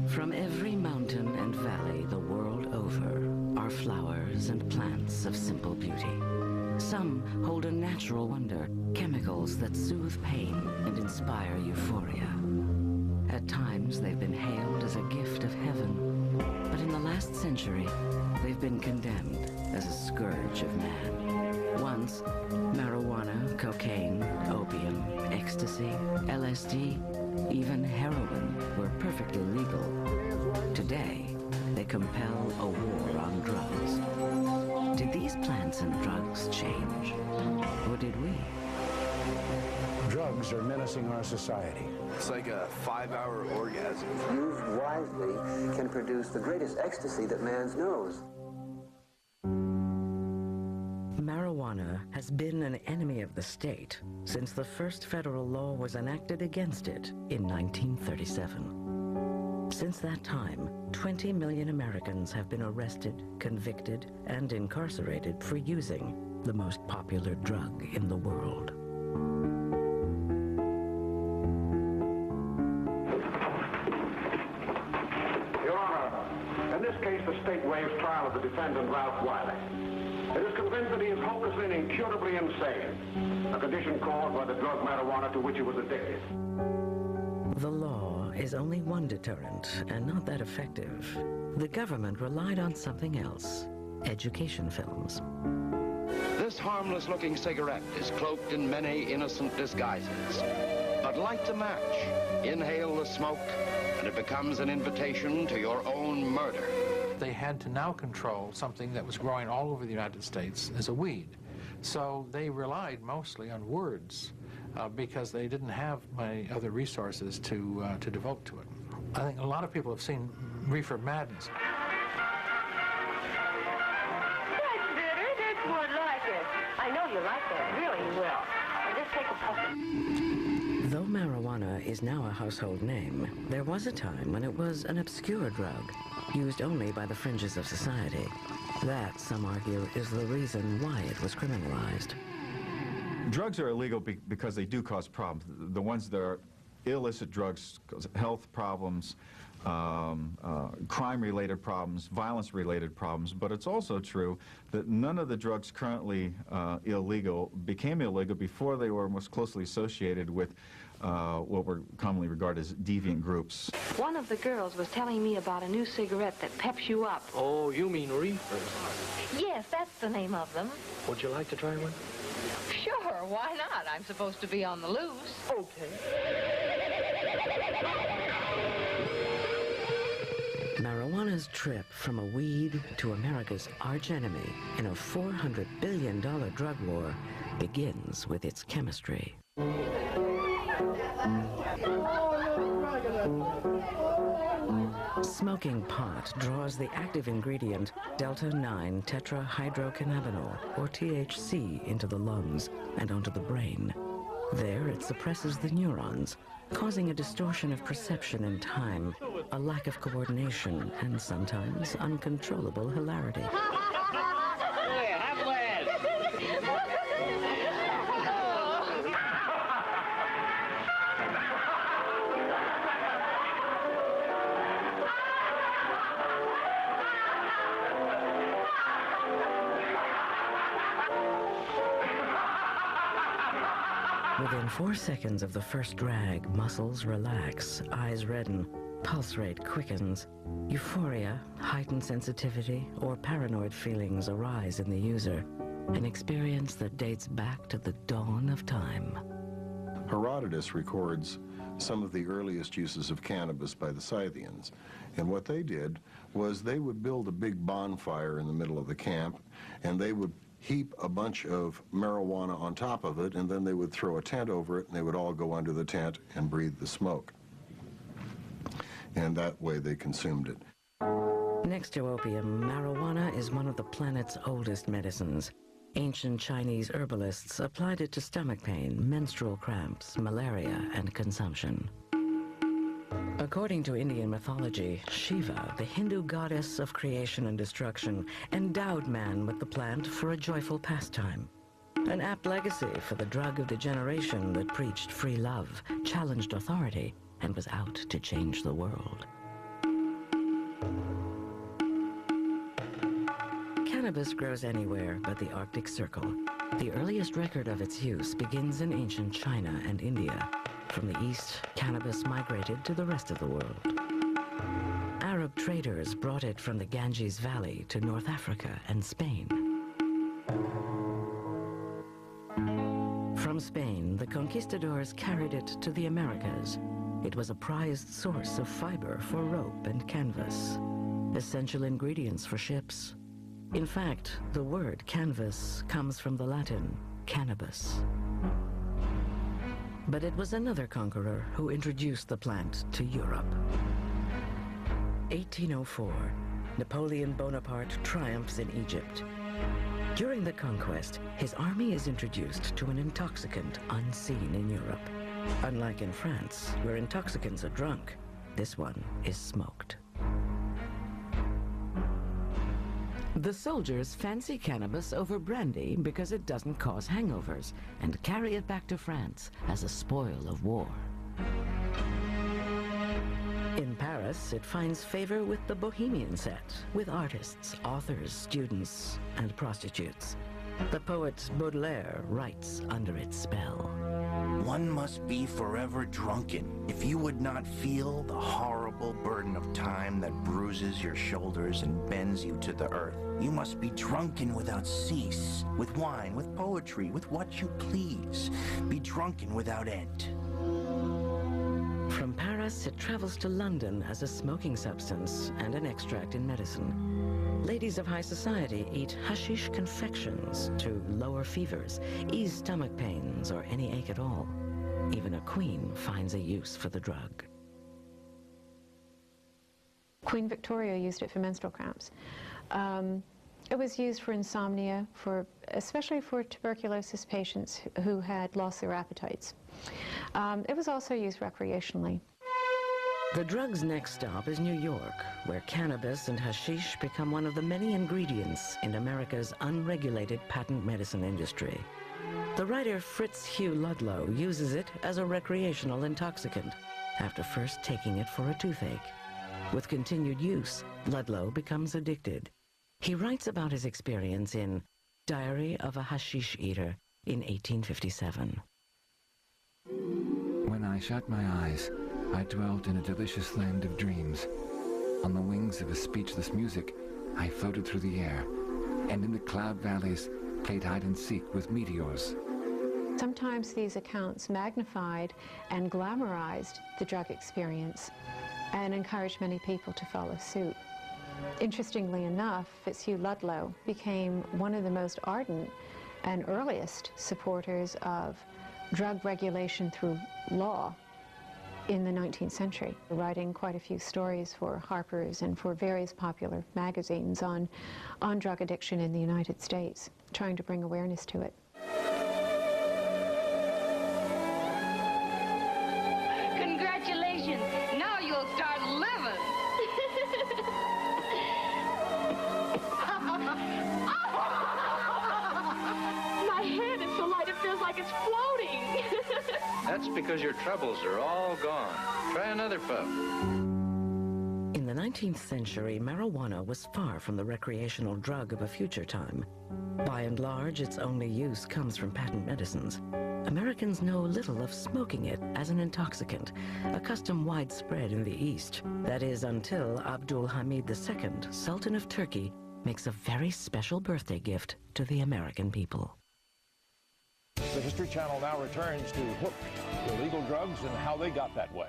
From every mountain and valley the world over are flowers and plants of simple beauty. Some hold a natural wonder, chemicals that soothe pain and inspire euphoria. At times, they've been hailed as a gift of heaven, but in the last century, they've been condemned as a scourge of man. Once, marijuana, cocaine, opium, ecstasy, LSD, even heroin were perfectly legal. Today, they compel a war on drugs. Did these plants and drugs change? Or did we? Drugs are menacing our society. It's like a 5-hour orgasm. Used wisely can produce the greatest ecstasy that man knows. Marijuana has been an enemy of the state since the first federal law was enacted against it in 1937. Since that time, 20 million Americans have been arrested, convicted, and incarcerated for using the most popular drug in the world. Your Honor, in this case, the state waives trial of the defendant, Ralph Wiley. It is convinced that he is hopelessly and incurably insane, a condition caused by the drug marijuana to which he was addicted. The law is only one deterrent, and not that effective. The government relied on something else: education films. This harmless-looking cigarette is cloaked in many innocent disguises. But light the match, inhale the smoke, and it becomes an invitation to your own murder. They had to now control something that was growing all over the United States as a weed. So they relied mostly on words because they didn't have many other resources to devote to it. I think a lot of people have seen Reefer Madness. That's bitter. That's more like it. I know you like that. Really, you will. I'll just take a puff. Though marijuana is now a household name, there was a time when it was an obscure drug, used only by the fringes of society. That, some argue, is the reason why it was criminalized. Drugs are illegal because they do cause problems. The ones that are illicit drugs cause health problems, crime-related problems, violence-related problems, but it's also true that none of the drugs currently illegal became illegal before they were most closely associated with what were commonly regarded as deviant groups. One of the girls was telling me about a new cigarette that peps you up. Oh, you mean reefers? Yes, that's the name of them. Would you like to try one? Sure, why not? I'm supposed to be on the loose. Okay. Marijuana's trip from a weed to America's archenemy in a $400 billion drug war begins with its chemistry. Smoking pot draws the active ingredient delta-9 tetrahydrocannabinol, or THC, into the lungs and onto the brain. There it suppresses the neurons, causing a distortion of perception and time, a lack of coordination, and sometimes uncontrollable hilarity. Within 4 seconds of the first drag, muscles relax, eyes redden, pulse rate quickens. Euphoria, heightened sensitivity, or paranoid feelings arise in the user, an experience that dates back to the dawn of time. Herodotus records some of the earliest uses of cannabis by the Scythians. And what they did was they would build a big bonfire in the middle of the camp, and they would heap a bunch of marijuana on top of it, and then they would throw a tent over it, and they would all go under the tent and breathe the smoke. And that way they consumed it. Next to opium, marijuana is one of the planet's oldest medicines. Ancient Chinese herbalists applied it to stomach pain, menstrual cramps, malaria, and consumption. According to Indian mythology, Shiva, the Hindu goddess of creation and destruction, endowed man with the plant for a joyful pastime. An apt legacy for the drug of the generation that preached free love, challenged authority, and was out to change the world. Cannabis grows anywhere but the Arctic Circle. The earliest record of its use begins in ancient China and India. From the east, cannabis migrated to the rest of the world. Arab traders brought it from the Ganges Valley to North Africa and Spain. From Spain, the conquistadors carried it to the Americas. It was a prized source of fiber for rope and canvas, essential ingredients for ships. In fact, the word canvas comes from the Latin cannabis. But it was another conqueror who introduced the plant to Europe. 1804, Napoleon Bonaparte triumphs in Egypt. During the conquest, his army is introduced to an intoxicant unseen in Europe. Unlike in France, where intoxicants are drunk, this one is smoked. The soldiers fancy cannabis over brandy because it doesn't cause hangovers and carry it back to France as a spoil of war. In Paris, it finds favor with the bohemian set, with artists, authors, students, and prostitutes. The poet Baudelaire writes under its spell. One must be forever drunken if you would not feel the horrible burden of time that bruises your shoulders and bends you to the earth. You must be drunken without cease, with wine, with poetry, with what you please. Be drunken without end. From Paris, it travels to London as a smoking substance and an extract in medicine. Ladies of high society eat hashish confections to lower fevers, ease stomach pains, or any ache at all. Even a queen finds a use for the drug. Queen Victoria used it for menstrual cramps. It was used for insomnia, especially for tuberculosis patients who had lost their appetites. It was also used recreationally. The drug's next stop is New York, where cannabis and hashish become one of the many ingredients in America's unregulated patent medicine industry. The writer Fritz Hugh Ludlow uses it as a recreational intoxicant, after first taking it for a toothache. With continued use, Ludlow becomes addicted. He writes about his experience in Diary of a Hashish Eater in 1857. When I shut my eyes, I dwelt in a delicious land of dreams. On the wings of a speechless music, I floated through the air, and in the cloud valleys played hide and seek with meteors. Sometimes these accounts magnified and glamorized the drug experience and encouraged many people to follow suit. Interestingly enough, Fitzhugh Ludlow became one of the most ardent and earliest supporters of drug regulation through law in the 19th century, writing quite a few stories for Harper's and for various popular magazines on drug addiction in the United States, trying to bring awareness to it. Congratulations! Now you'll start living! My head is so light it feels like it's floating! That's because your troubles are all gone. Try another puff. In the 19th century, marijuana was far from the recreational drug of a future time. By and large, its only use comes from patent medicines. Americans know little of smoking it as an intoxicant, a custom widespread in the East. That is until Abdul Hamid II, Sultan of Turkey, makes a very special birthday gift to the American people. The History Channel now returns to Hooked, illegal drugs and how they got that way.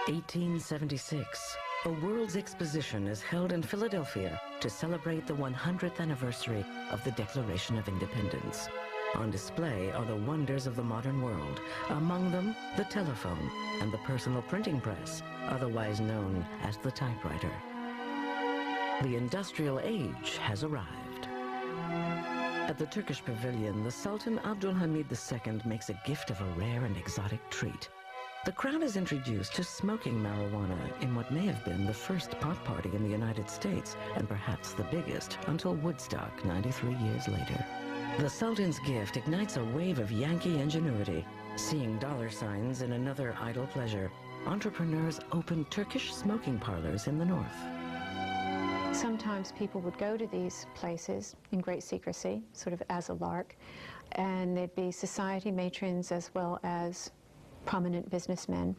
1876. A World's Exposition is held in Philadelphia to celebrate the 100th anniversary of the Declaration of Independence. On display are the wonders of the modern world, among them the telephone and the personal printing press, otherwise known as the typewriter. The industrial age has arrived. At the Turkish pavilion, the Sultan Abdul Hamid II makes a gift of a rare and exotic treat. The crowd is introduced to smoking marijuana in what may have been the first pot party in the United States, and perhaps the biggest, until Woodstock 93 years later. The Sultan's gift ignites a wave of Yankee ingenuity. Seeing dollar signs in another idle pleasure, entrepreneurs opened Turkish smoking parlors in the north. Sometimes people would go to these places in great secrecy, sort of as a lark, and there'd be society matrons as well as prominent businessmen,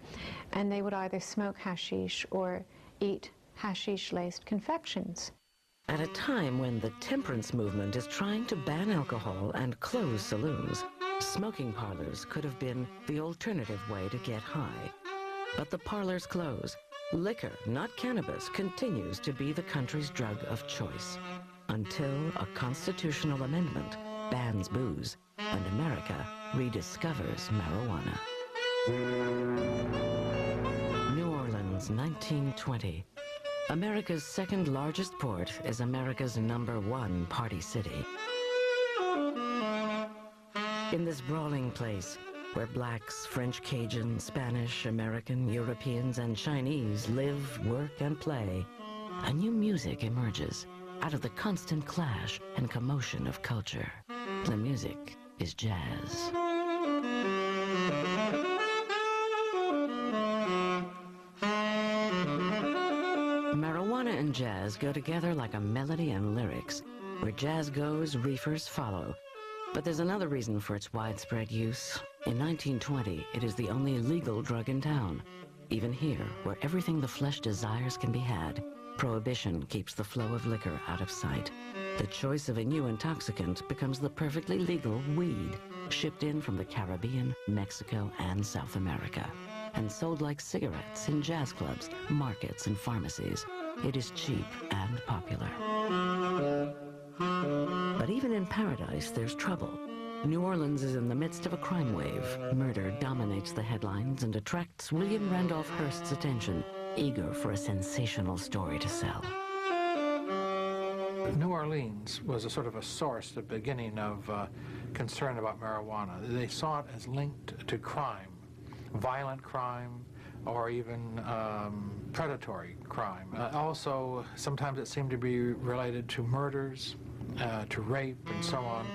and they would either smoke hashish or eat hashish-laced confections. At a time when the temperance movement is trying to ban alcohol and close saloons, smoking parlors could have been the alternative way to get high. But the parlors close. Liquor, not cannabis, continues to be the country's drug of choice until a constitutional amendment bans booze and America rediscovers marijuana. New Orleans, 1920. America's second largest port is America's #1 party city. In this brawling place, where blacks, French, Cajun, Spanish, American, Europeans, and Chinese live, work, and play, a new music emerges out of the constant clash and commotion of culture. The music is jazz. Marijuana and jazz go together like a melody and lyrics. Where jazz goes, reefers follow. But there's another reason for its widespread use. In 1920, it is the only legal drug in town. Even here, where everything the flesh desires can be had, prohibition keeps the flow of liquor out of sight. The choice of a new intoxicant becomes the perfectly legal weed, shipped in from the Caribbean, Mexico, and South America, and sold like cigarettes in jazz clubs, markets, and pharmacies. It is cheap and popular. But even in paradise, there's trouble. New Orleans is in the midst of a crime wave. Murder dominates the headlines and attracts William Randolph Hearst's attention, eager for a sensational story to sell. New Orleans was a sort of a source, the beginning of concern about marijuana. They saw it as linked to crime, violent crime, or even predatory crime. Also, sometimes it seemed to be related to murders, to rape, and so on.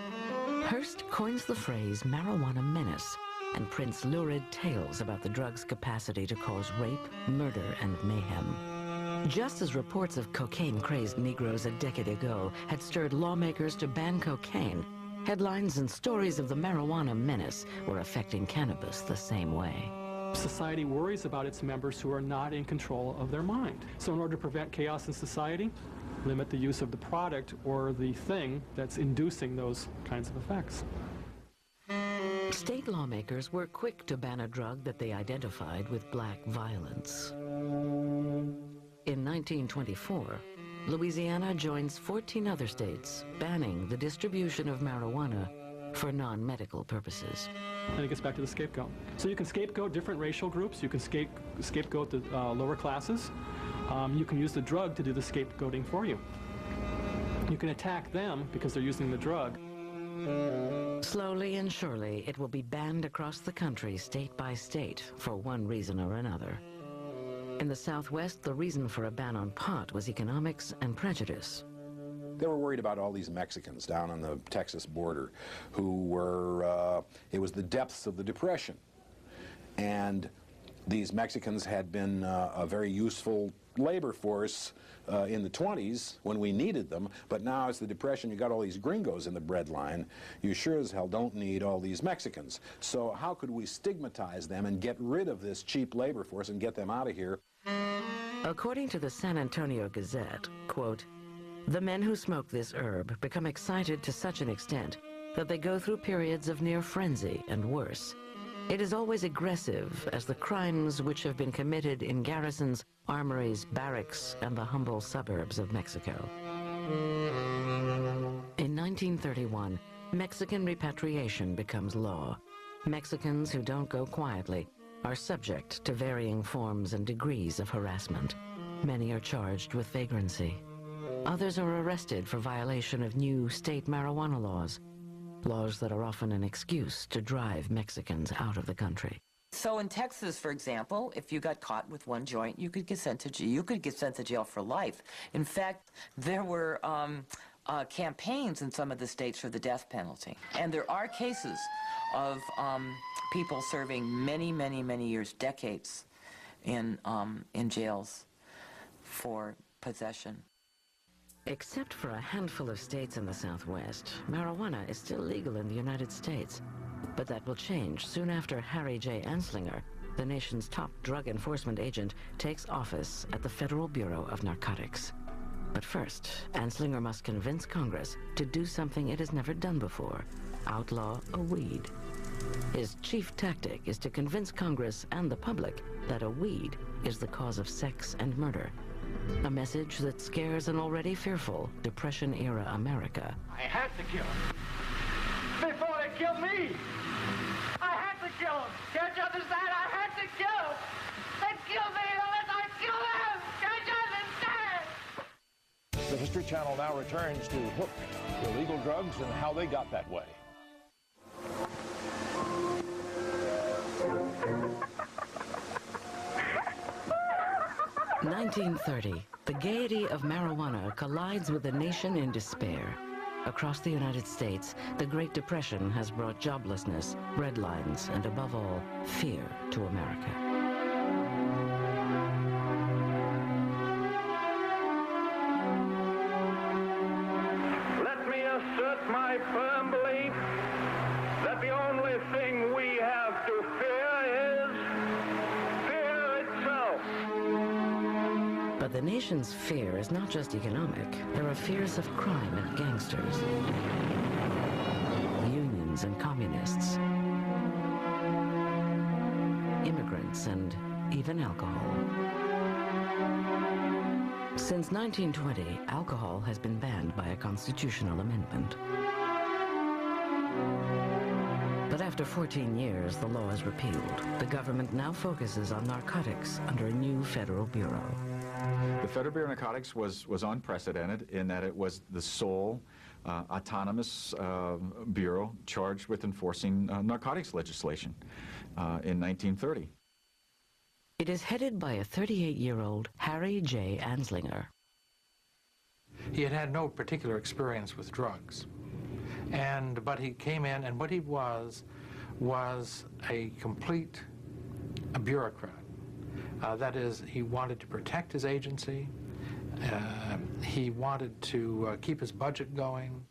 Hearst coins the phrase marijuana menace and prints lurid tales about the drug's capacity to cause rape, murder, and mayhem. Just as reports of cocaine-crazed Negroes a decade ago had stirred lawmakers to ban cocaine, headlines and stories of the marijuana menace were affecting cannabis the same way. Society worries about its members who are not in control of their mind. So in order to prevent chaos in society, limit the use of the product or the thing that's inducing those kinds of effects. State lawmakers were quick to ban a drug that they identified with black violence. In 1924, Louisiana joins 14 other states, banning the distribution of marijuana for non-medical purposes. And it gets back to the scapegoat. So you can scapegoat different racial groups, you can scapegoat the lower classes, you can use the drug to do the scapegoating for you. You can attack them because they're using the drug. Slowly and surely, it will be banned across the country, state by state, for one reason or another. In the Southwest, the reason for a ban on pot was economics and prejudice. They were worried about all these Mexicans down on the Texas border who were, it was the depths of the Depression. And these Mexicans had been a very useful labor force in the 20s when we needed them, but now as the Depression, you got all these gringos in the bread line. You sure as hell don't need all these Mexicans. So how could we stigmatize them and get rid of this cheap labor force and get them out of here? According to the San Antonio Gazette, quote, "The men who smoke this herb become excited to such an extent that they go through periods of near frenzy and worse. It is always aggressive as the crimes which have been committed in garrisons, armories, barracks, and the humble suburbs of Mexico." In 1931, Mexican repatriation becomes law. Mexicans who don't go quietly are subject to varying forms and degrees of harassment. Many are charged with vagrancy. Others are arrested for violation of new state marijuana laws that are often an excuse to drive Mexicans out of the country. So in Texas, for example, if you got caught with one joint, you could get sent to jail for life. In fact, there were campaigns in some of the states for the death penalty. And there are cases of people serving many, many, many years, decades, in jails for possession. Except for a handful of states in the Southwest, marijuana is still legal in the United States. But that will change soon after Harry J. Anslinger, the nation's top drug enforcement agent, takes office at the Federal Bureau of Narcotics. But first, Anslinger must convince Congress to do something it has never done before: outlaw a weed. His chief tactic is to convince Congress and the public that a weed is the cause of sex and murder. A message that scares an already fearful Depression-era America. I had to kill him. Before they killed me! I had to kill him! Can't you understand? I had to kill him! They killed me unless I kill them! Can't you understand? The History Channel now returns to Hook, illegal drugs and how they got that way. In 1930, the gaiety of marijuana collides with a nation in despair. Across the United States, the Great Depression has brought joblessness, red lines, and above all, fear to America. Let me assert my firm belief that the only thing we have to fear is fear itself. But the nation's fear is not just economic. There are fears of crime and gangsters, unions and communists, immigrants, and even alcohol. Since 1920, alcohol has been banned by a constitutional amendment. But after 14 years, the law is repealed. The government now focuses on narcotics under a new federal bureau. The Federal Bureau of Narcotics was unprecedented in that it was the sole autonomous bureau charged with enforcing narcotics legislation in 1930. It is headed by a 38-year-old Harry J. Anslinger. He had had no particular experience with drugs, but he came in, and what he was a complete bureaucrat. That is, he wanted to protect his agency. He wanted to keep his budget going.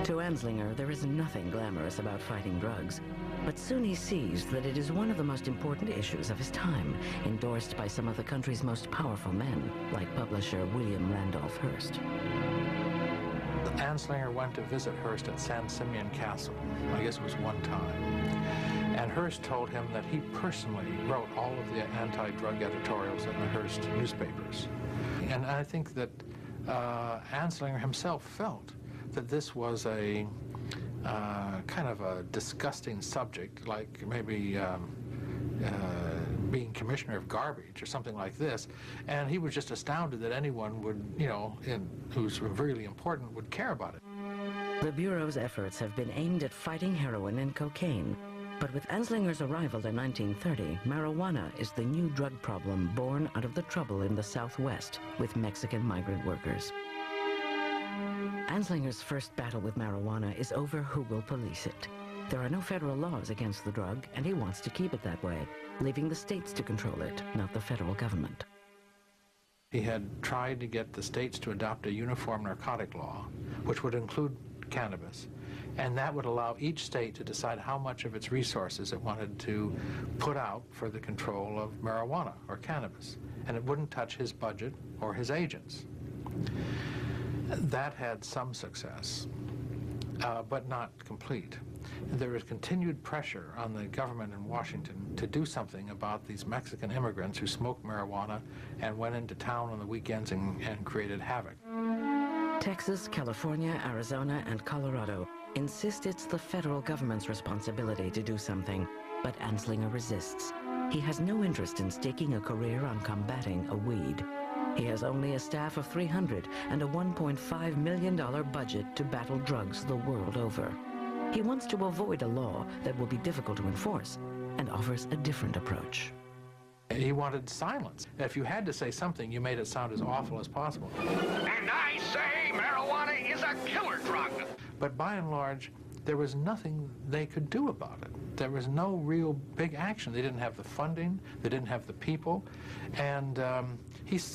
To Anslinger, there is nothing glamorous about fighting drugs, but soon he sees that it is one of the most important issues of his time, endorsed by some of the country's most powerful men, like publisher William Randolph Hearst. Anslinger went to visit Hearst at San Simeon Castle. I guess it was one time. And Hearst told him that he personally wrote all of the anti-drug editorials in the Hearst newspapers. And I think that Anslinger himself felt that this was a kind of a disgusting subject, like maybe being commissioner of garbage or something like this. And he was just astounded that anyone would, who's really important, would care about it. The Bureau's efforts have been aimed at fighting heroin and cocaine. But with Anslinger's arrival in 1930, marijuana is the new drug problem born out of the trouble in the Southwest with Mexican migrant workers. Anslinger's first battle with marijuana is over who will police it. There are no federal laws against the drug, and he wants to keep it that way, leaving the states to control it, not the federal government. He had tried to get the states to adopt a uniform narcotic law, which would include cannabis, and that would allow each state to decide how much of its resources it wanted to put out for the control of marijuana or cannabis, and it wouldn't touch his budget or his agents. That had some success, but not complete. There was continued pressure on the government in Washington to do something about these Mexican immigrants who smoked marijuana and went into town on the weekends and created havoc. Texas, California, Arizona, and Colorado insist it's the federal government's responsibility to do something, but Anslinger resists. He has no interest in staking a career on combating a weed. He has only a staff of 300 and a $1.5 million budget to battle drugs the world over. He wants to avoid a law that will be difficult to enforce and offers a different approach. He wanted silence. If you had to say something, you made it sound as awful as possible. And I say marijuana is a killer drug. But by and large, there was nothing they could do about it. There was no real big action. They didn't have the funding, they didn't have the people. And I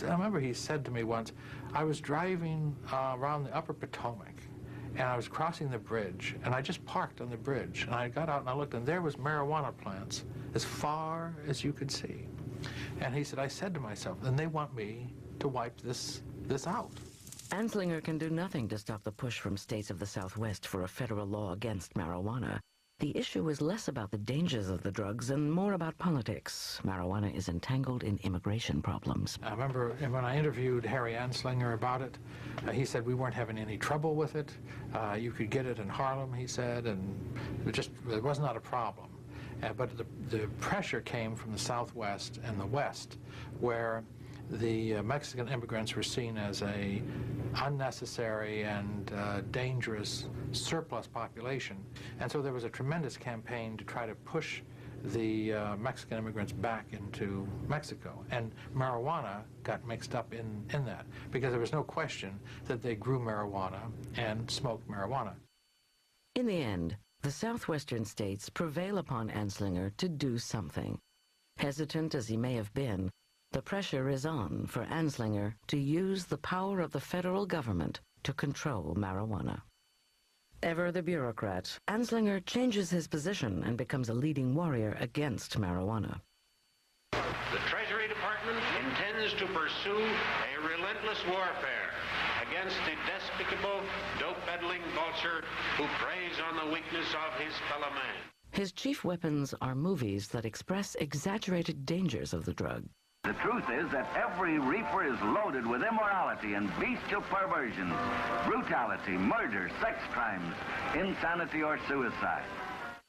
remember he said to me once, I was driving around the upper Potomac, and I was crossing the bridge, and I just parked on the bridge, and I got out and I looked, and there was marijuana plants as far as you could see. And he said, I said to myself, then they want me to wipe this out. Anslinger can do nothing to stop the push from states of the Southwest for a federal law against marijuana. The issue is less about the dangers of the drugs and more about politics. Marijuana is entangled in immigration problems. I remember when I interviewed Harry Anslinger about it, he said we weren't having any trouble with it. You could get it in Harlem, he said, and it was not a problem. But the pressure came from the Southwest and the West, where the Mexican immigrants were seen as a unnecessary and dangerous surplus population. And so there was a tremendous campaign to try to push the Mexican immigrants back into Mexico. And marijuana got mixed up in that, because there was no question that they grew marijuana and smoked marijuana. In the end, the southwestern states prevail upon Anslinger to do something. Hesitant as he may have been, the pressure is on for Anslinger to use the power of the federal government to control marijuana. Ever the bureaucrat, Anslinger changes his position and becomes a leading warrior against marijuana. The Treasury Department intends to pursue a relentless warfare against the despicable, dope-peddling vulture who preys on the weakness of his fellow man. His chief weapons are movies that express exaggerated dangers of the drug. The truth is that every reefer is loaded with immorality and bestial perversions, brutality, murder, sex crimes, insanity, or suicide.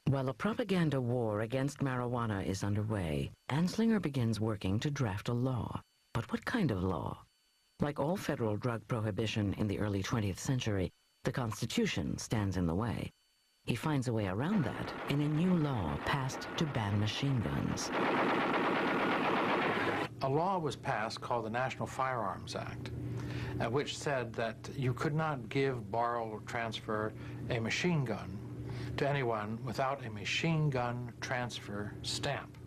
While a propaganda war against marijuana is underway, Anslinger begins working to draft a law. But what kind of law? Like all federal drug prohibition in the early 20th century, the Constitution stands in the way. He finds a way around that in a new law passed to ban machine guns. A law was passed called the National Firearms Act, which said that you could not give, borrow, or transfer a machine gun to anyone without a machine gun transfer stamp.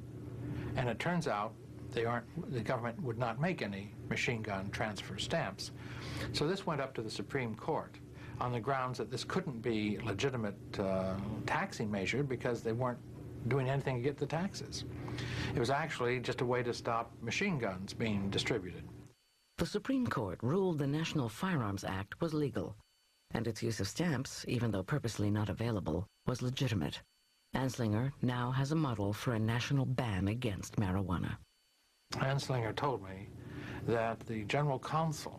And it turns out the government would not make any machine gun transfer stamps. So this went up to the Supreme Court on the grounds that this couldn't be a legitimate taxing measure because they weren't doing anything to get the taxes. It was actually just a way to stop machine guns being distributed. The Supreme Court ruled the National Firearms Act was legal, and its use of stamps, even though purposely not available, was legitimate. Anslinger now has a model for a national ban against marijuana. Anslinger told me that the general counsel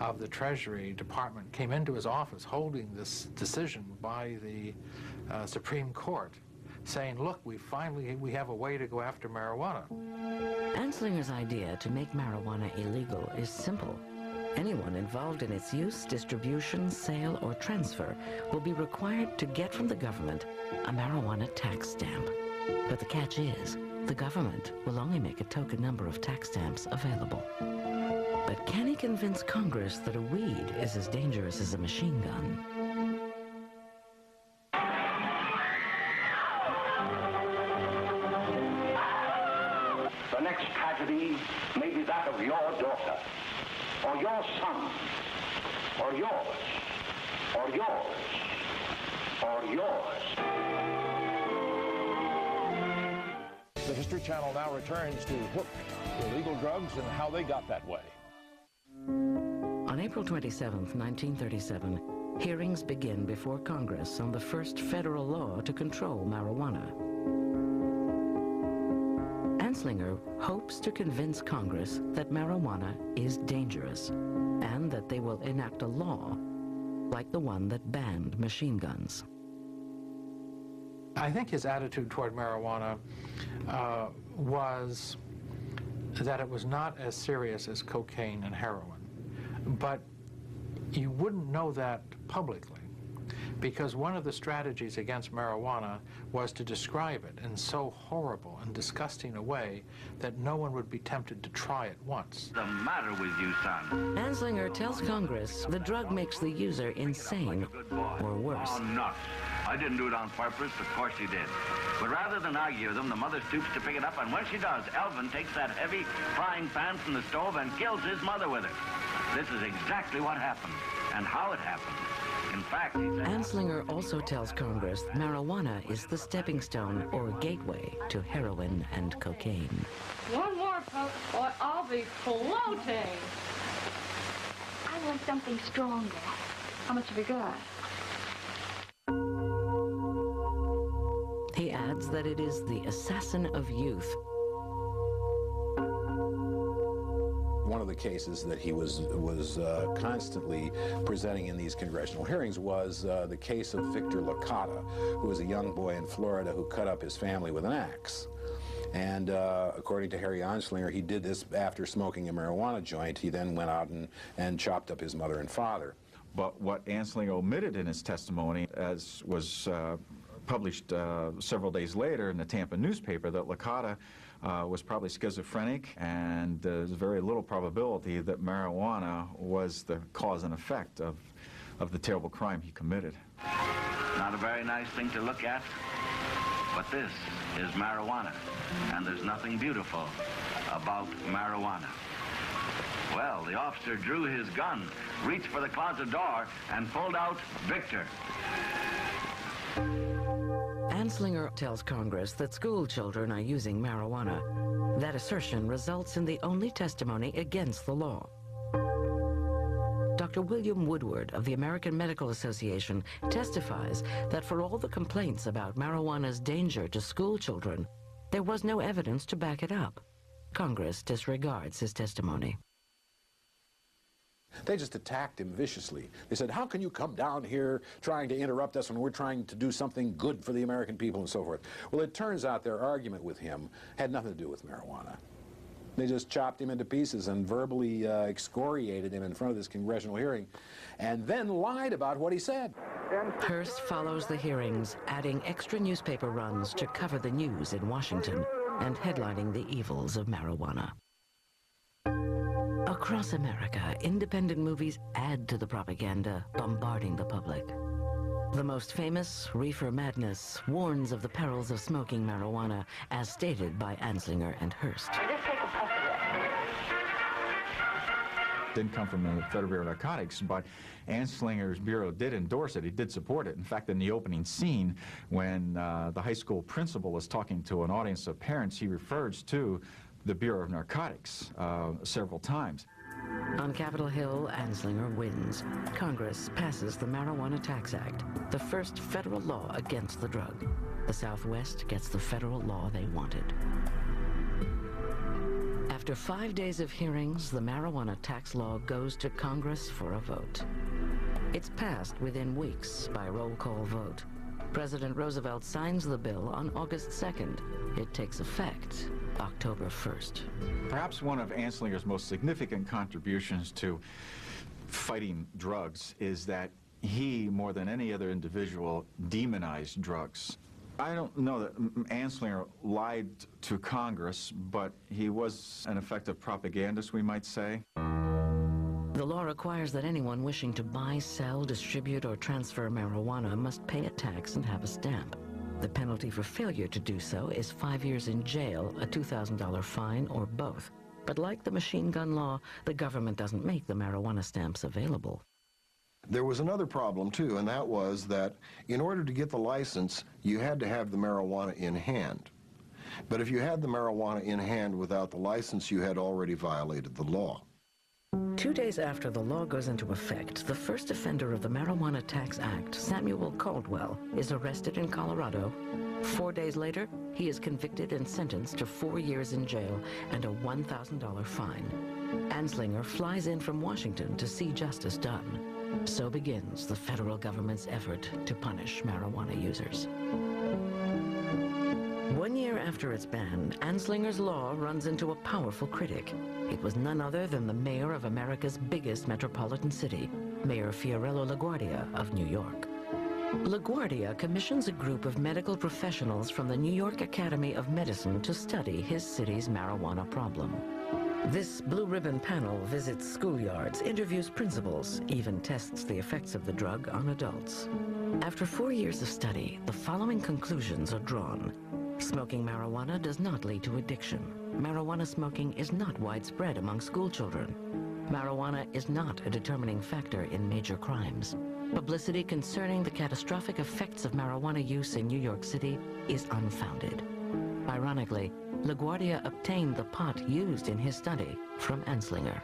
of the Treasury Department came into his office holding this decision by the Supreme Court, saying, look, we have a way to go after marijuana. Anslinger's idea to make marijuana illegal is simple. Anyone involved in its use, distribution, sale, or transfer will be required to get from the government a marijuana tax stamp. But the catch is, the government will only make a token number of tax stamps available. But can he convince Congress that a weed is as dangerous as a machine gun? The next tragedy may be that of your daughter, or your son, or yours, or yours, or yours. The History Channel now returns to Hook, illegal drugs and how they got that way. On April 27, 1937, hearings begin before Congress on the first federal law to control marijuana. Anslinger hopes to convince Congress that marijuana is dangerous and that they will enact a law like the one that banned machine guns. I think his attitude toward marijuana was that it was not as serious as cocaine and heroin. But you wouldn't know that publicly, because one of the strategies against marijuana was to describe it in so horrible and disgusting a way that no one would be tempted to try it once. What's the matter with you, son? Anslinger tells Congress the drug makes the user insane, or worse. Oh, nuts. I didn't do it on purpose. Of course he did. But rather than argue with him, the mother stoops to pick it up, and when she does, Elvin takes that heavy frying pan from the stove and kills his mother with it. This is exactly what happened and how it happened. In fact, he said... Anslinger also tells Congress marijuana is the stepping stone or gateway to heroin and cocaine. One more puff, or I'll be floating. I want something stronger. How much have you got? He adds that it is the assassin of youth. One of the cases that he was constantly presenting in these congressional hearings was the case of Victor Licata, who was a young boy in Florida who cut up his family with an axe. And according to Harry Anslinger, he did this after smoking a marijuana joint. He then went out and chopped up his mother and father. But what Anslinger omitted in his testimony, as was published several days later in the Tampa newspaper, that Licata was probably schizophrenic, and there's very little probability that marijuana was the cause and effect of the terrible crime he committed. Not a very nice thing to look at, but this is marijuana, and there's nothing beautiful about marijuana. Well, the officer drew his gun, reached for the closet door, and pulled out Victor. Anslinger tells Congress that school children are using marijuana. That assertion results in the only testimony against the law. Dr. William Woodward of the American Medical Association testifies that for all the complaints about marijuana's danger to school children, there was no evidence to back it up. Congress disregards his testimony. They just attacked him viciously. They said, how can you come down here trying to interrupt us when we're trying to do something good for the American people and so forth? Well, it turns out their argument with him had nothing to do with marijuana. They just chopped him into pieces and verbally excoriated him in front of this congressional hearing, and then lied about what he said. Hearst follows the hearings, adding extra newspaper runs to cover the news in Washington and headlining the evils of marijuana. Across America, independent movies add to the propaganda, bombarding the public. The most famous, Reefer Madness, warns of the perils of smoking marijuana, as stated by Anslinger and Hearst. Just take a puff of it. Didn't come from the Federal Bureau of Narcotics, but Anslinger's bureau did endorse it. He did support it. In fact, in the opening scene, when the high school principal is talking to an audience of parents, he refers to the Bureau of Narcotics several times. On Capitol Hill, Anslinger wins. Congress passes the Marijuana Tax Act, the first federal law against the drug. The Southwest gets the federal law they wanted. After 5 days of hearings, the marijuana tax law goes to Congress for a vote. It's passed within weeks by roll call vote. President Roosevelt signs the bill on August 2nd. It takes effect October 1st. Perhaps one of Anslinger's most significant contributions to fighting drugs is that he, more than any other individual, demonized drugs. I don't know that Anslinger lied to Congress, but he was an effective propagandist, we might say. The law requires that anyone wishing to buy, sell, distribute, or transfer marijuana must pay a tax and have a stamp. The penalty for failure to do so is 5 years in jail, a $2,000 fine, or both. But like the machine gun law, the government doesn't make the marijuana stamps available. There was another problem, too, and that was that in order to get the license, you had to have the marijuana in hand. But if you had the marijuana in hand without the license, you had already violated the law. 2 days after the law goes into effect, the first offender of the Marijuana Tax Act, Samuel Caldwell, is arrested in Colorado. 4 days later, he is convicted and sentenced to 4 years in jail and a $1,000 fine. Anslinger flies in from Washington to see justice done. So begins the federal government's effort to punish marijuana users. 1 year after its ban, Anslinger's law runs into a powerful critic. It was none other than the mayor of America's biggest metropolitan city, Mayor Fiorello LaGuardia of New York. LaGuardia commissions a group of medical professionals from the New York Academy of Medicine to study his city's marijuana problem. This blue ribbon panel visits schoolyards, interviews principals, even tests the effects of the drug on adults. After 4 years of study, the following conclusions are drawn. Smoking marijuana does not lead to addiction. Marijuana smoking is not widespread among school children. Marijuana is not a determining factor in major crimes. Publicity concerning the catastrophic effects of marijuana use in New York City is unfounded. Ironically, LaGuardia obtained the pot used in his study from Anslinger.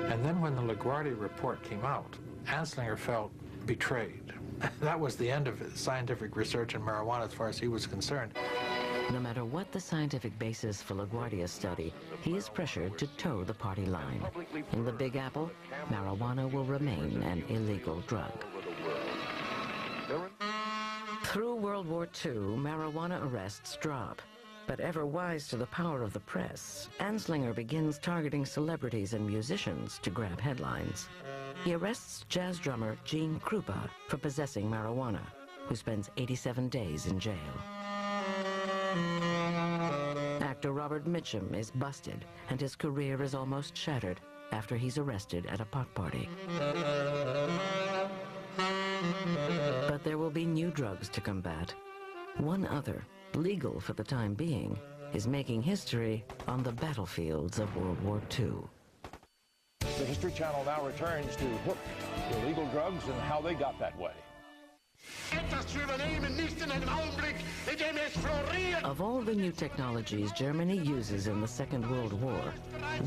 And then when the LaGuardia report came out, Anslinger felt betrayed. That was the end of his scientific research in marijuana as far as he was concerned. No matter what the scientific basis for LaGuardia's study, he is pressured to toe the party line. In the Big Apple, marijuana will remain an illegal drug. Through World War II, marijuana arrests drop. But ever wise to the power of the press, Anslinger begins targeting celebrities and musicians to grab headlines. He arrests jazz drummer Gene Krupa for possessing marijuana, who spends 87 days in jail. Actor Robert Mitchum is busted, and his career is almost shattered after he's arrested at a pot party. But there will be new drugs to combat. One other, legal for the time being, is making history on the battlefields of World War II. The History Channel now returns to Hook, illegal drugs and how they got that way. Of all the new technologies Germany uses in the Second World War,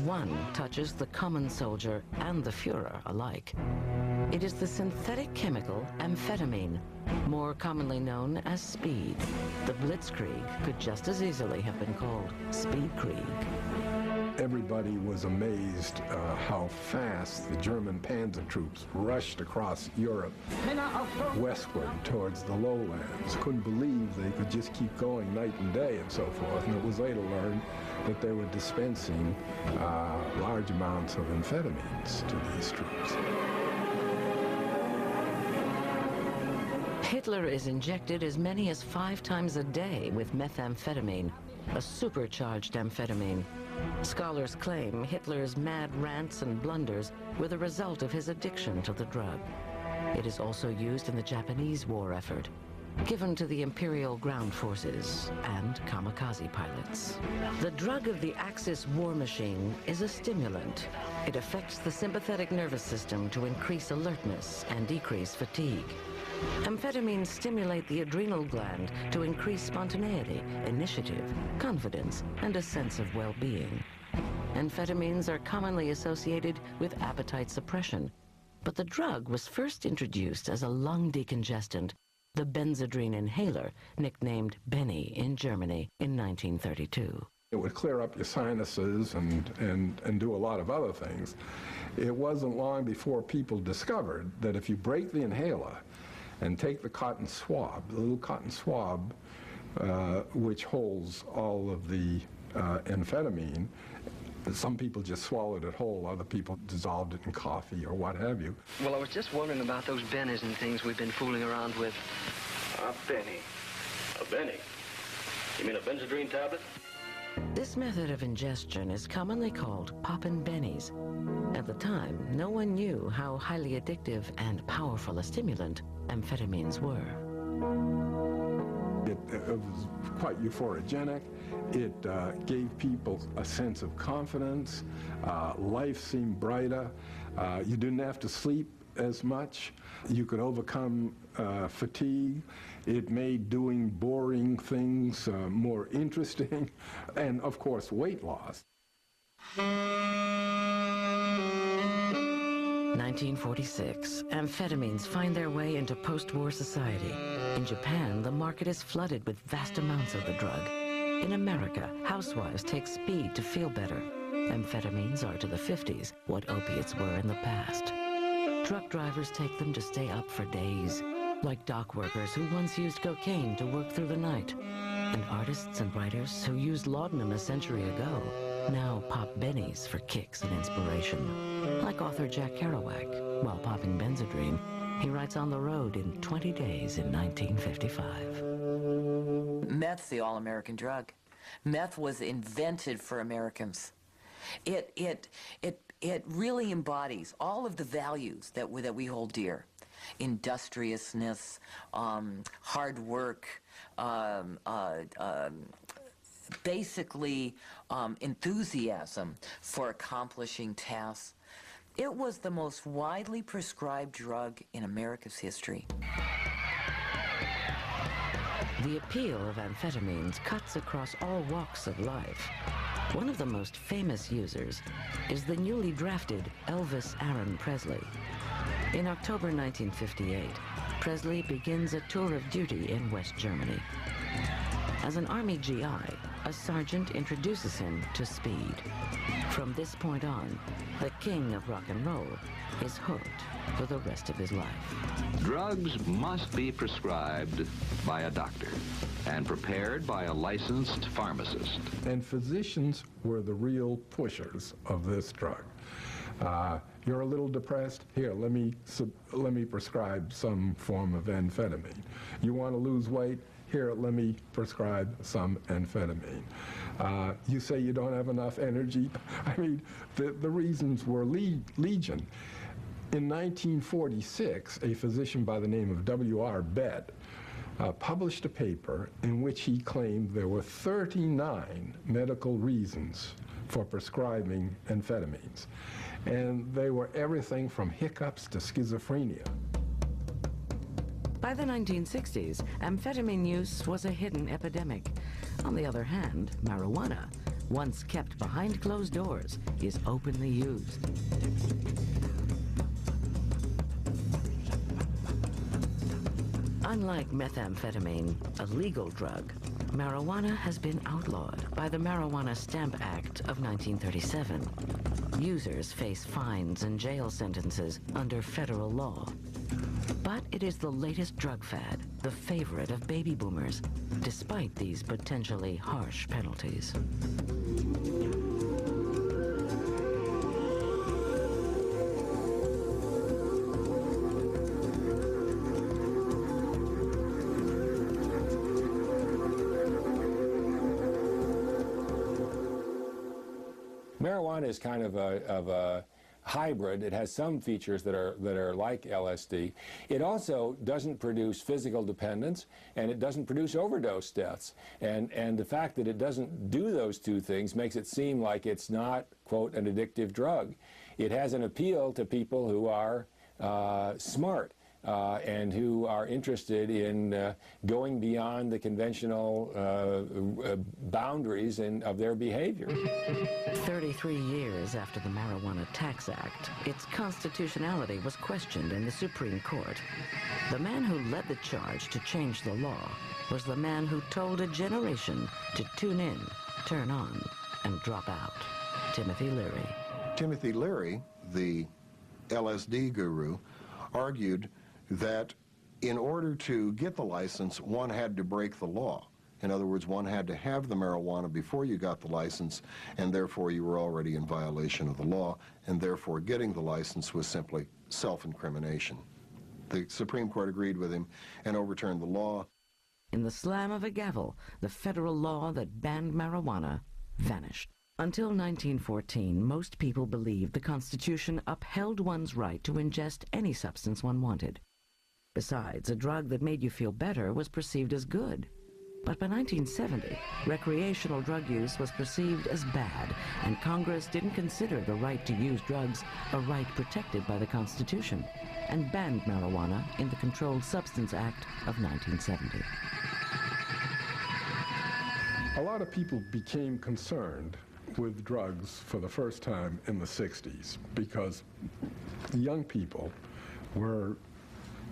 one touches the common soldier and the Führer alike. It is the synthetic chemical amphetamine, more commonly known as speed. The Blitzkrieg could just as easily have been called Speedkrieg. Everybody was amazed how fast the German panzer troops rushed across Europe westward towards the lowlands. Couldn't believe they could just keep going night and day and so forth. And it was later learned that they were dispensing large amounts of amphetamines to these troops. Hitler is injected as many as 5 times a day with methamphetamine, a supercharged amphetamine. Scholars claim Hitler's mad rants and blunders were the result of his addiction to the drug. It is also used in the Japanese war effort, given to the Imperial ground forces and kamikaze pilots. The drug of the Axis war machine is a stimulant. It affects the sympathetic nervous system to increase alertness and decrease fatigue. Amphetamines stimulate the adrenal gland to increase spontaneity, initiative, confidence, and a sense of well-being. Amphetamines are commonly associated with appetite suppression, but the drug was first introduced as a lung decongestant, the Benzedrine inhaler, nicknamed Benny in Germany in 1932. It would clear up your sinuses and do a lot of other things. It wasn't long before people discovered that if you break the inhaler and take the cotton swab, the little cotton swab, which holds all of the amphetamine, some people just swallowed it whole, other people dissolved it in coffee or what have you. Well, I was just wondering about those bennies and things we've been fooling around with. A Benny? A Benny? You mean a Benzedrine tablet? This method of ingestion is commonly called poppin' bennies. At the time, no one knew how highly addictive and powerful a stimulant amphetamines were. It was quite euphorogenic. It gave people a sense of confidence. Life seemed brighter. You didn't have to sleep as much. You could overcome fatigue. It made doing boring things more interesting. And, of course, weight loss. 1946, amphetamines find their way into post-war society. In Japan, the market is flooded with vast amounts of the drug. In America, housewives take speed to feel better. Amphetamines are to the 50s what opiates were in the past. Truck drivers take them to stay up for days, like dock workers who once used cocaine to work through the night. And artists and writers who used laudanum a century ago now pop bennies for kicks and inspiration. Like author Jack Kerouac, while popping Benzedrine, he writes on the road in 20 days in 1955. Meth's the all-American drug. Meth was invented for Americans. It really embodies all of the values that we hold dear. industriousness, hard work, basically enthusiasm for accomplishing tasks. It was the most widely prescribed drug in America's history. The appeal of amphetamines cuts across all walks of life. One of the most famous users is the newly drafted Elvis Aaron Presley. In October 1958, Presley begins a tour of duty in West Germany. As an Army GI, a sergeant introduces him to speed. From this point on, the king of rock and roll is hooked for the rest of his life. Drugs must be prescribed by a doctor and prepared by a licensed pharmacist. And physicians were the real pushers of this drug. You're a little depressed? Here, let me prescribe some form of amphetamine. You want to lose weight? Here, let me prescribe some amphetamine. You say you don't have enough energy? I mean, the reasons were legion. In 1946, a physician by the name of W.R. Bett published a paper in which he claimed there were 39 medical reasons for prescribing amphetamines. And they were everything from hiccups to schizophrenia. By the 1960s, amphetamine use was a hidden epidemic. On the other hand, marijuana, once kept behind closed doors, is openly used. Unlike methamphetamine, a legal drug, marijuana has been outlawed by the Marijuana Stamp Act of 1937. Users face fines and jail sentences under federal law. But it is the latest drug fad, the favorite of baby boomers, despite these potentially harsh penalties. Marijuana is kind of a hybrid. It has some features that are like LSD. It also doesn't produce physical dependence, and it doesn't produce overdose deaths. And the fact that it doesn't do those two things makes it seem like it's not, quote, an addictive drug. It has an appeal to people who are smart and who are interested in going beyond the conventional boundaries of their behavior. 33 years after the Marijuana Tax Act, its constitutionality was questioned in the Supreme Court. The man who led the charge to change the law was the man who told a generation to tune in, turn on, and drop out. Timothy Leary. Timothy Leary, the LSD guru, argued that in order to get the license, one had to break the law. In other words, one had to have the marijuana before you got the license, and therefore you were already in violation of the law, and therefore getting the license was simply self-incrimination. The Supreme Court agreed with him and overturned the law. In the slam of a gavel, the federal law that banned marijuana vanished. Until 1914, most people believed the Constitution upheld one's right to ingest any substance one wanted. Besides, a drug that made you feel better was perceived as good. But by 1970, recreational drug use was perceived as bad, and Congress didn't consider the right to use drugs a right protected by the Constitution, and banned marijuana in the Controlled Substance Act of 1970. A lot of people became concerned with drugs for the first time in the 60s because the young people were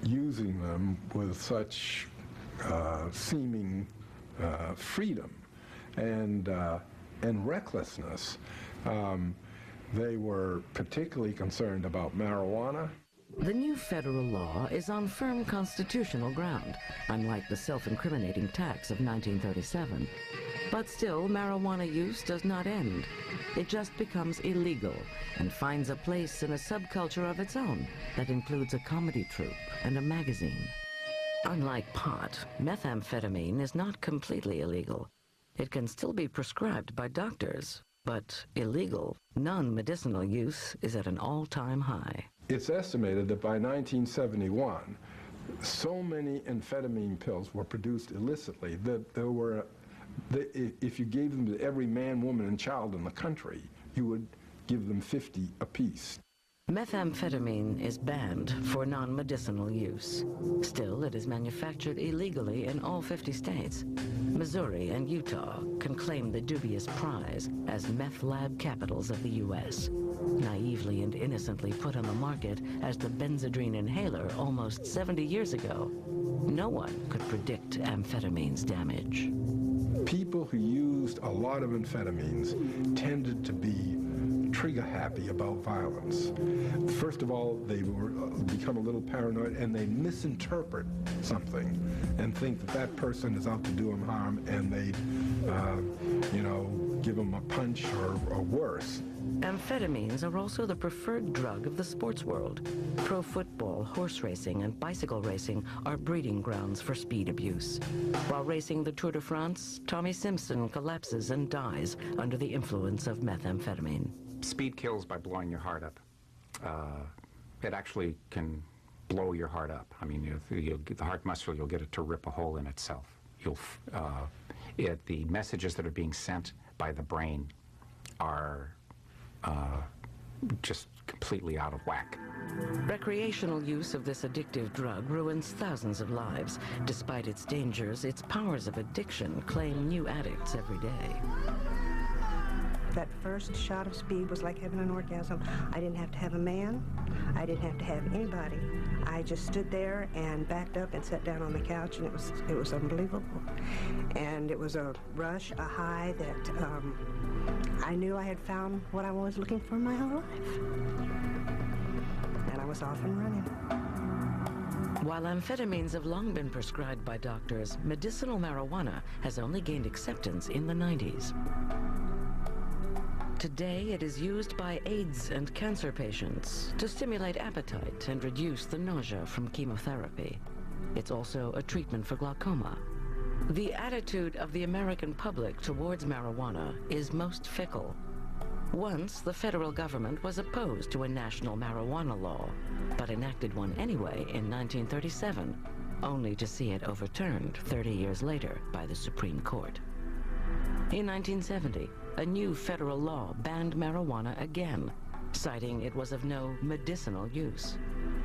using them with such seeming freedom and recklessness. They were particularly concerned about marijuana. The new federal law is on firm constitutional ground, unlike the self-incriminating tax of 1937. But still, marijuana use does not end. It just becomes illegal and finds a place in a subculture of its own that includes a comedy troupe and a magazine. Unlike pot, methamphetamine is not completely illegal. It can still be prescribed by doctors, but illegal, non-medicinal use is at an all-time high. It's estimated that by 1971, so many amphetamine pills were produced illicitly that there were, if you gave them to every man, woman, and child in the country, you would give them 50 apiece. Methamphetamine is banned for non-medicinal use. Still, it is manufactured illegally in all 50 states. Missouri and Utah can claim the dubious prize as meth lab capitals of the U.S. Naively and innocently put on the market as the Benzedrine inhaler almost 70 years ago, no one could predict amphetamine's damage. People who used a lot of amphetamines tended to be trigger-happy about violence. First of all, they become a little paranoid, and they misinterpret something and think that that person is out to do them harm, and they, give them a punch or worse. Amphetamines are also the preferred drug of the sports world. Pro football, horse racing, and bicycle racing are breeding grounds for speed abuse. While racing the Tour de France, Tommy Simpson collapses and dies under the influence of methamphetamine. Speed kills by blowing your heart up. It actually can blow your heart up. I mean, the heart muscle, you'll get it to rip a hole in itself. The messages that are being sent by the brain are just completely out of whack. Recreational use of this addictive drug ruins thousands of lives. Despite its dangers, its powers of addiction claim new addicts every day. That first shot of speed was like having an orgasm. I didn't have to have a man. I didn't have to have anybody. I just stood there and backed up and sat down on the couch, and it was unbelievable. And it was a rush, a high that I knew I had found what I was looking for my whole life. And I was off and running. While amphetamines have long been prescribed by doctors, medicinal marijuana has only gained acceptance in the 90s. Today, it is used by AIDS and cancer patients to stimulate appetite and reduce the nausea from chemotherapy. It's also a treatment for glaucoma. The attitude of the American public towards marijuana is most fickle. Once, the federal government was opposed to a national marijuana law, but enacted one anyway in 1937, only to see it overturned 30 years later by the Supreme Court. In 1970, a new federal law banned marijuana again, citing it was of no medicinal use.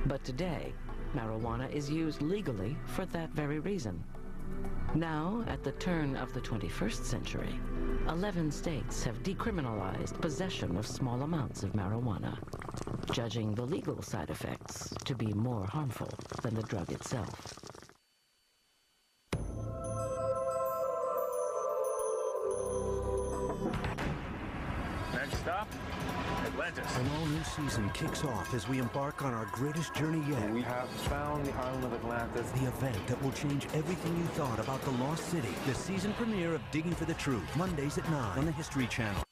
But today, marijuana is used legally for that very reason. Now, at the turn of the 21st century, 11 states have decriminalized possession of small amounts of marijuana, judging the legal side effects to be more harmful than the drug itself. Next stop, Atlantis. An all-new season kicks off as we embark on our greatest journey yet. We have found the island of Atlantis. The event that will change everything you thought about the Lost City. The season premiere of Digging for the Truth, Mondays at 9 on the History Channel.